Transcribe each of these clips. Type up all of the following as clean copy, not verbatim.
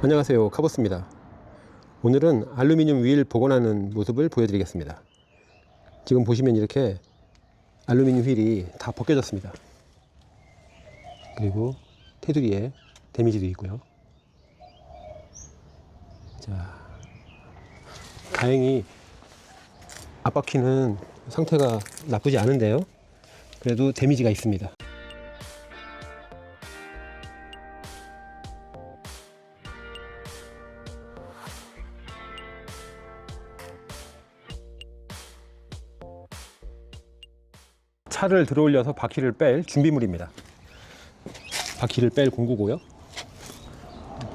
안녕하세요, 카보스입니다. 오늘은 알루미늄 휠 복원하는 모습을 보여드리겠습니다. 지금 보시면 이렇게 알루미늄 휠이 다 벗겨졌습니다. 그리고 테두리에 데미지도 있고요. 자, 다행히 앞바퀴는 상태가 나쁘지 않은데요, 그래도 데미지가 있습니다. 차를 들어올려서 바퀴를 뺄 준비물입니다. 바퀴를 뺄 공구고요,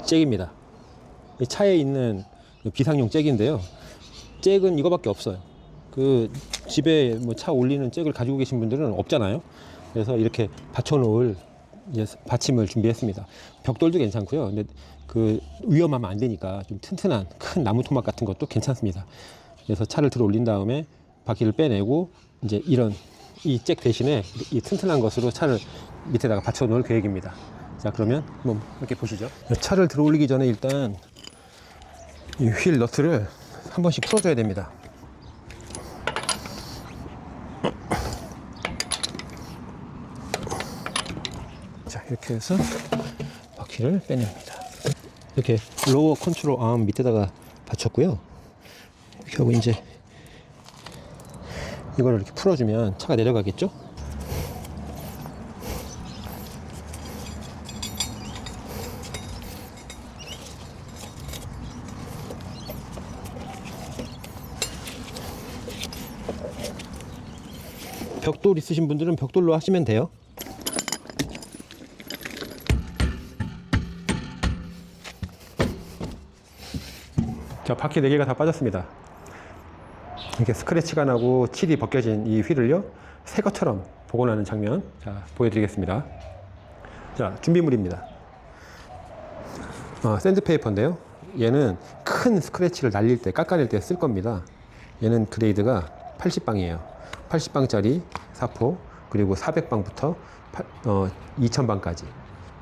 잭입니다. 이 차에 있는 비상용 잭인데요, 잭은 이거밖에 없어요. 그 집에 뭐 차 올리는 잭을 가지고 계신 분들은 없잖아요. 그래서 이렇게 받쳐 놓을 받침을 준비했습니다. 벽돌도 괜찮고요. 근데 그 위험하면 안 되니까 좀 튼튼한 큰 나무 토막 같은 것도 괜찮습니다. 그래서 차를 들어 올린 다음에 바퀴를 빼내고 이제 이런 이 잭 대신에 이 튼튼한 것으로 차를 밑에다가 받쳐 놓을 계획입니다. 자, 그러면 한번 이렇게 보시죠. 차를 들어 올리기 전에 일단 이 휠 너트를 한 번씩 풀어줘야 됩니다. 자, 이렇게 해서 바퀴를 빼냅니다. 이렇게 로어 컨트롤 암 밑에다가 받쳤고요. 이렇게 하고 이제 이걸 이렇게 풀어주면 차가 내려가겠죠? 벽돌 있으신 분들은 벽돌로 하시면 돼요. 자, 바퀴 4개가 다 빠졌습니다. 이렇게 스크래치가 나고 칠이 벗겨진 이 휠을요, 새 것처럼 복원하는 장면, 자, 보여드리겠습니다. 자, 준비물입니다. 샌드페이퍼인데요, 얘는 큰 스크래치를 날릴 때, 깎아낼 때 쓸 겁니다. 얘는 그레이드가 80방이에요 80방짜리 사포, 그리고 400방부터 2000방까지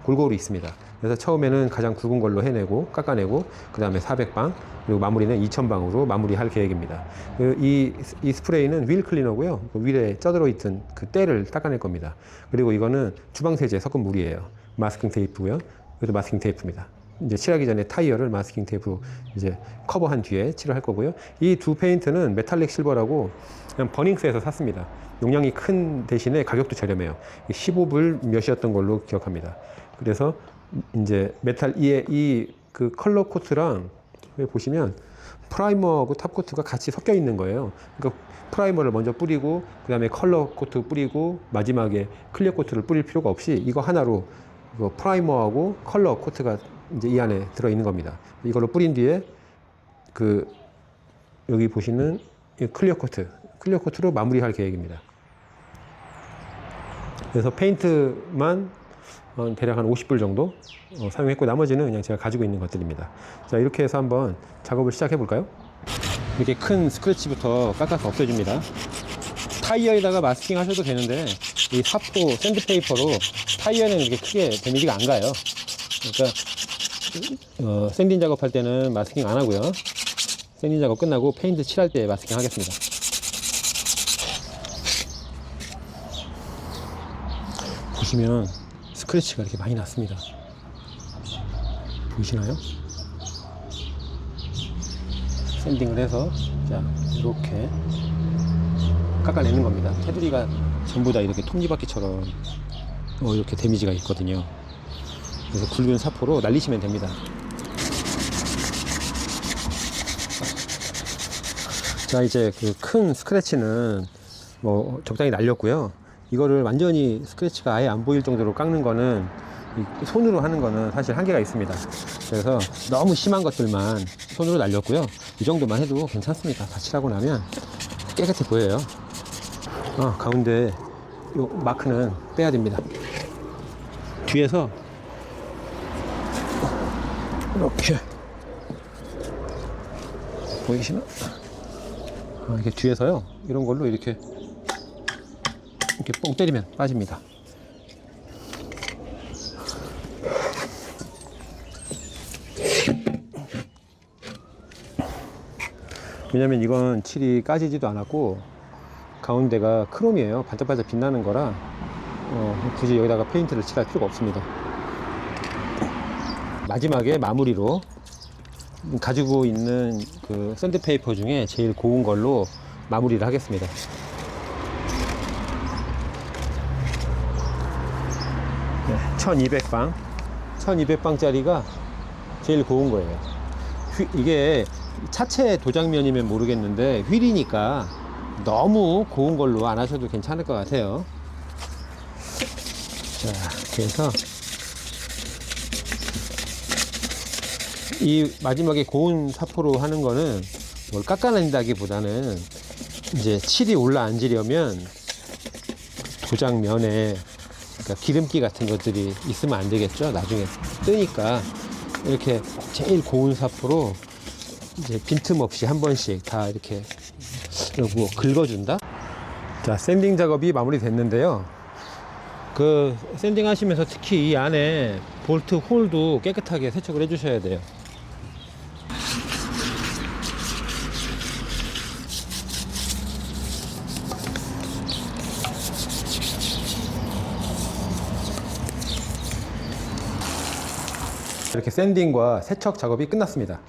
골고루 있습니다. 그래서 처음에는 가장 굵은 걸로 해내고 깎아내고, 그 다음에 400방, 그리고 마무리는 2000방으로 마무리할 계획입니다. 이 스프레이는 휠 클리너고요. 그 휠에 쪄들어 있던 그 때를 닦아낼 겁니다. 그리고 이거는 주방세제 섞은 물이에요. 마스킹 테이프고요. 이것도 마스킹 테이프입니다. 이제 칠하기 전에 타이어를 마스킹 테이프로 이제 커버한 뒤에 칠을 할 거고요. 이 두 페인트는 메탈릭 실버라고 그냥 버닝스에서 샀습니다. 용량이 큰 대신에 가격도 저렴해요. 15불 몇이었던 걸로 기억합니다. 그래서 이제 메탈 그 컬러 코트랑 여기 보시면 프라이머하고 탑 코트가 같이 섞여 있는 거예요. 그러니까 프라이머를 먼저 뿌리고 그 다음에 컬러 코트 뿌리고 마지막에 클리어 코트를 뿌릴 필요가 없이 이거 하나로 이거 프라이머하고 컬러 코트가 이제 이 안에 들어 있는 겁니다. 이걸로 뿌린 뒤에 그 여기 보시는 클리어 코트로 마무리할 계획입니다. 그래서 페인트만 대략 한 50불 정도 사용했고, 나머지는 그냥 제가 가지고 있는 것들입니다. 자, 이렇게 해서 한번 작업을 시작해 볼까요? 이렇게 큰 스크래치부터 깎아서 없애줍니다. 타이어에다가 마스킹 하셔도 되는데 이 사포 샌드페이퍼로 타이어는 이렇게 크게 데미지가 안 가요. 그러니까 샌딩 작업할 때는 마스킹 안 하고요, 샌딩 작업 끝나고 페인트 칠할 때 마스킹 하겠습니다. 보시면 스크래치가 이렇게 많이 났습니다. 보이시나요? 샌딩을 해서 자, 이렇게 깎아내는 겁니다. 테두리가 전부 다 이렇게 톱니바퀴처럼 이렇게 데미지가 있거든요. 그래서 굵은 사포로 날리시면 됩니다. 자, 이제 그 큰 스크래치는 뭐 적당히 날렸고요. 이거를 완전히 스크래치가 아예 안 보일 정도로 깎는 거는 손으로 하는 거는 사실 한계가 있습니다. 그래서 너무 심한 것들만 손으로 날렸고요. 이 정도만 해도 괜찮습니다. 다 칠하고 나면 깨끗해 보여요. 가운데 요 마크는 빼야 됩니다. 뒤에서 이렇게 보이시나? 이게 뒤에서요, 이런 걸로 이렇게 뻥 때리면 빠집니다. 왜냐면 이건 칠이 까지지도 않았고 가운데가 크롬이에요. 반짝반짝 빛나는 거라 굳이 여기다가 페인트를 칠할 필요가 없습니다. 마지막에 마무리로 가지고 있는 그 샌드페이퍼 중에 제일 고운 걸로 마무리를 하겠습니다. 네, 1200방 1200방짜리가 제일 고운 거예요. 이게 차체 도장면이면 모르겠는데 휠이니까 너무 고운 걸로 안 하셔도 괜찮을 것 같아요. 자, 그래서 이 마지막에 고운 사포로 하는 거는 뭘 깎아낸다기보다는 이제 칠이 올라앉으려면 도장면에 그러니까 기름기 같은 것들이 있으면 안 되겠죠. 나중에 뜨니까 이렇게 제일 고운 사포로 이제 빈틈없이 한 번씩 다 이렇게 뭐 긁어준다. 자, 샌딩 작업이 마무리됐는데요. 그 샌딩 하시면서 특히 이 안에 볼트 홀도 깨끗하게 세척을 해주셔야 돼요. 이렇게 샌딩과 세척 작업이 끝났습니다.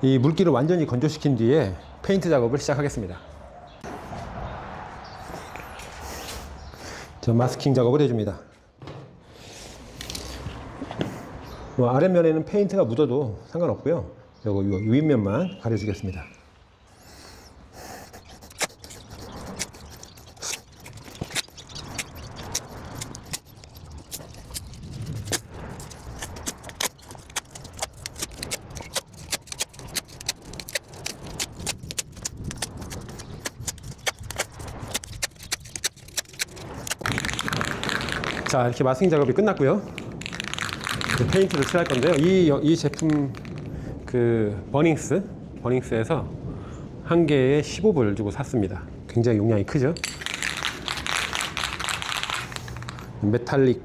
이 물기를 완전히 건조시킨 뒤에 페인트 작업을 시작하겠습니다. 저 마스킹 작업을 해줍니다. 아랫면에는 페인트가 묻어도 상관없고요. 요거 윗면만 가려주겠습니다. 자, 이렇게 마스킹 작업이 끝났고요. 페인트를 칠할 건데요. 이 제품 그 버닝스에서 한 개에 15불 주고 샀습니다. 굉장히 용량이 크죠. 메탈릭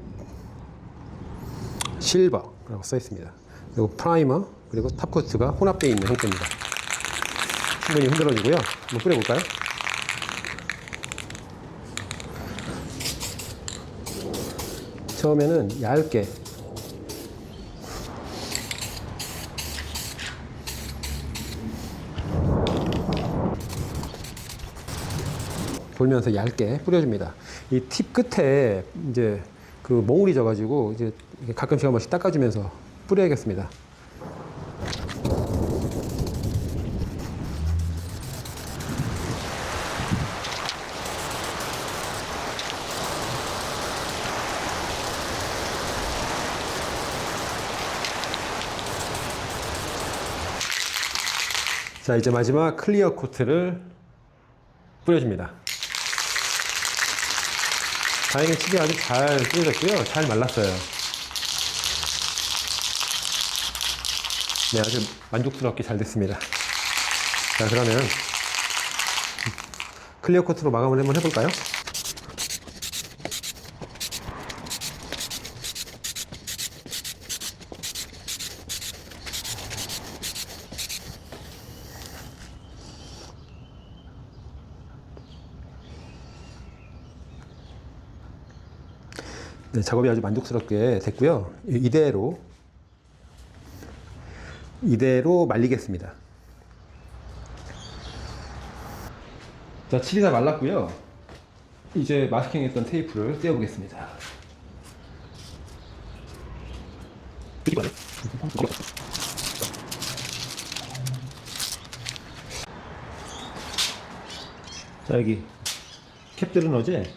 실버라고 써 있습니다. 그리고 프라이머 그리고 탑코트가 혼합되어 있는 형태입니다. 충분히 흔들어주고요. 한번 뿌려볼까요? 처음에는 얇게 돌면서 얇게 뿌려줍니다. 이 팁 끝에 이제 그 몽울이 져가지고 이제 가끔씩 한 번씩 닦아주면서 뿌려야겠습니다. 자, 이제 마지막 클리어 코트를 뿌려줍니다. 다행히 칠이 아주 잘 뿌려졌고요. 잘 말랐어요. 네, 아주 만족스럽게 잘 됐습니다. 자, 그러면 클리어 코트로 마감을 한번 해볼까요? 네, 작업이 아주 만족스럽게 됐고요. 이대로 말리겠습니다. 자, 칠이 다 말랐고요. 이제 마스킹했던 테이프를 떼어보겠습니다. 자, 여기 캡들은 어제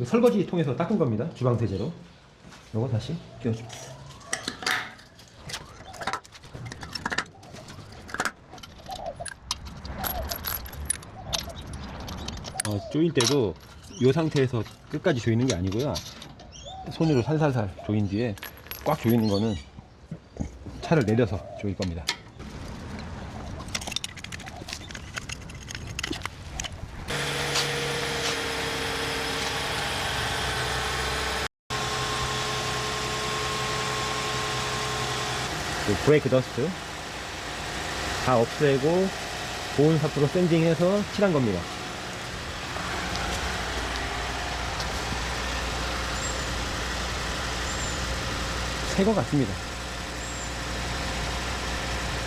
설거지 통에서 닦은 겁니다. 주방 세제로. 요거 다시 끼워줍니다. 조일 때도 이 상태에서 끝까지 조이는 게 아니고요. 손으로 살살살 조인 뒤에 꽉 조이는 거는 차를 내려서 조일 겁니다. 브레이크 더스트 다 없애고 고온 사포로 샌딩해서 칠한 겁니다. 새 거 같습니다.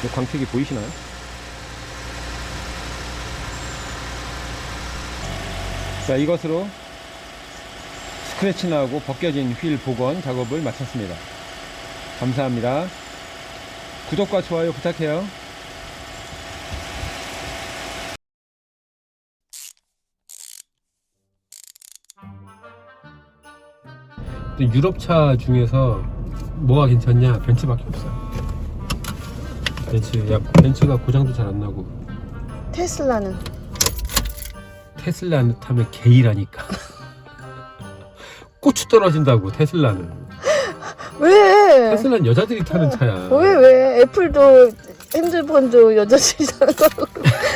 이 광택이 보이시나요? 자, 이것으로 스크래치 나고 벗겨진 휠 복원 작업을 마쳤습니다. 감사합니다. 구독과 좋아요 부탁해요. 유럽차 중에서 뭐가 괜찮냐? 벤츠밖에 없어요. 벤츠가 고장도 잘 안 나고. 테슬라는 테슬라 타면 게이라니까. 고추 떨어진다고. 테슬라는 왜? 테슬라는 여자들이 타는 차야. 왜? 애플도 핸드폰도 여자들이 사는 거고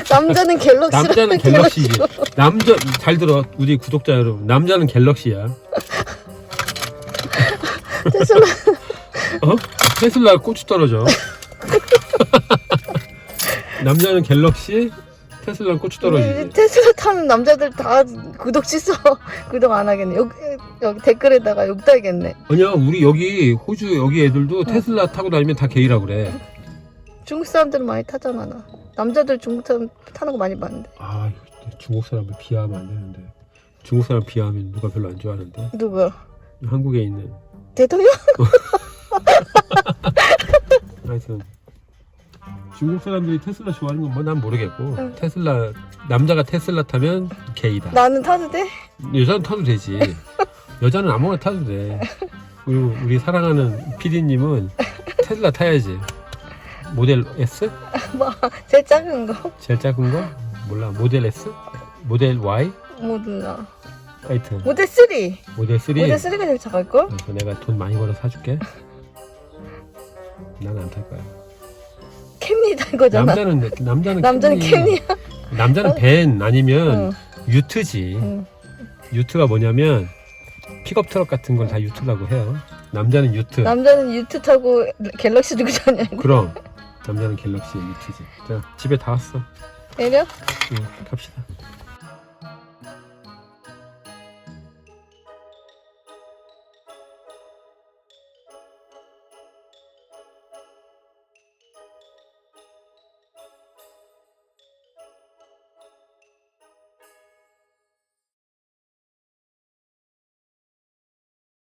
남자는 갤럭시라는 남자는 갤럭시지. 남자 잘 들어 우리 구독자 여러분. 남자는 갤럭시야. 테슬라 어? 테슬라 고추 떨어져. 남자는 갤럭시, 테슬라는 고추 떨어지지. 테슬라 타는 남자들 다 구독 취소 구독 안 하겠네. 여기 댓글에다가 욕 달겠네. 아니야, 우리 여기 호주 여기 애들도 테슬라 타고 다니면 다 게이라 그래. 중국 사람들은 많이 타잖아. 나. 남자들 중국 사람 타는 거 많이 봤는데. 아, 이거 중국 사람을 비하하면 안 되는데. 중국 사람 비하하면 누가 별로 안 좋아하는데. 누구야? 한국에 있는. 대통령? 하여튼 중국 사람들이 테슬라 좋아하는 건 뭐 난 모르겠고. 테슬라 남자가 테슬라 타면 게이다. 나는 타도 돼? 여자는 타도 되지. 여자는 아무거나 타도 돼. 그리고 우리 사랑하는 PD님은 테슬라 타야지. 모델 S? 뭐 제일 작은 거? 제일 작은 거? 몰라. 모델 S? 모델 Y? 몰라. 하여튼 모델 3. 모델 3. 모델 3가 제일 작을 걸? 그래서 내가 돈 많이 벌어 사줄게. 나는 안 탈 거야. 캠리 탈 거잖아. 남자는 캠리야. 남자는 벤 아니면 응. 유트지. 응. 유트가 뭐냐면 픽업 트럭 같은 걸 다 유트라고 해요. 남자는 유트. 남자는 유트 타고 갤럭시 들고 다녀. 그럼 남자는 갤럭시 유트지. 자, 집에 다 왔어. 내려? 응, 갑시다.